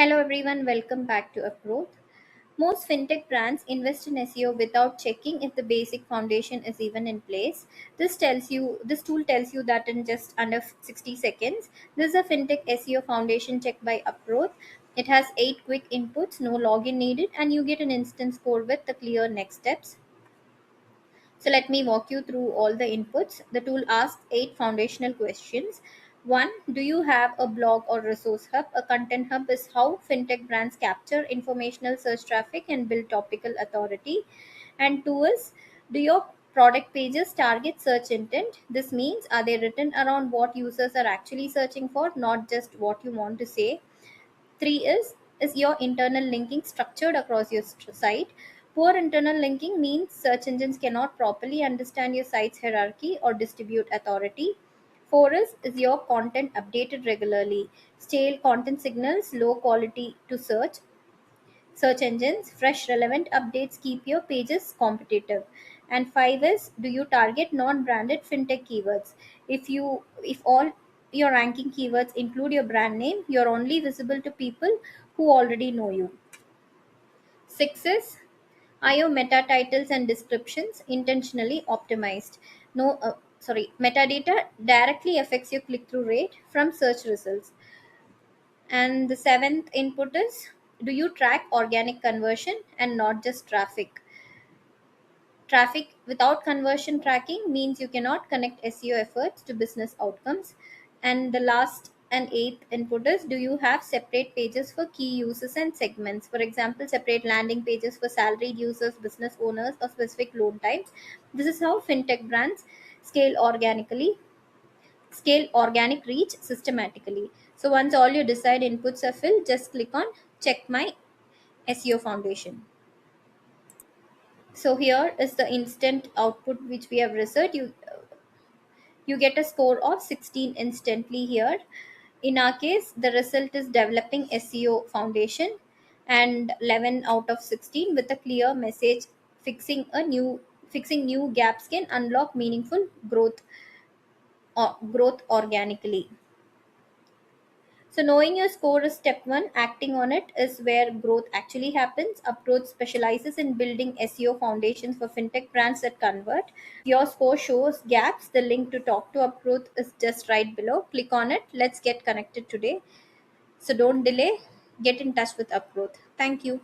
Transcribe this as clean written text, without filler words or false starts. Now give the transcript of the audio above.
Hello everyone, welcome back to Upgrowth. Most fintech brands invest in SEO without checking if the basic foundation is even in place. This tool tells you that in just under 60 seconds. This is a fintech SEO foundation check by Upgrowth. It has 8 quick inputs, no login needed, and you get an instant score with the clear next steps. So let me walk you through all the inputs. The tool asks 8 foundational questions. One, do you have a blog or resource hub? A content hub is how fintech brands capture informational search traffic and build topical authority. And two is, do your product pages target search intent? This means are they written around what users are actually searching for, not just what you want to say. Three is your internal linking structured across your site? Poor internal linking means search engines cannot properly understand your site's hierarchy or distribute authority. Four is your content updated regularly? Stale content signals low quality to search engines. Fresh relevant updates keep your pages competitive. And five is, do you target non-branded fintech keywords? If all your ranking keywords include your brand name, you're only visible to people who already know you. Six is, are your meta titles and descriptions intentionally optimized? No, metadata directly affects your click-through rate from search results. And the seventh input is, do you track organic conversion and not just traffic? Traffic without conversion tracking means you cannot connect SEO efforts to business outcomes. And the last and eighth input is, do you have separate pages for key users and segments? For example, separate landing pages for salaried users, business owners, or specific loan types. This is how fintech brands scale organically, scale organic reach systematically. So once all your desired inputs are filled, just click on check my SEO foundation. So here is the instant output which we have researched. You get a score of 16 instantly here. In our case, the result is developing SEO foundation and 11 out of 16 with a clear message. Fixing new gaps can unlock meaningful growth organically. So knowing your score is step one. Acting on it is where growth actually happens. Approach specializes in building SEO foundations for fintech brands that convert. Your score shows gaps. The link to talk to Upgrowth is just right below. Click on it. Let's get connected today. So don't delay. Get in touch with Upgrowth. Thank you.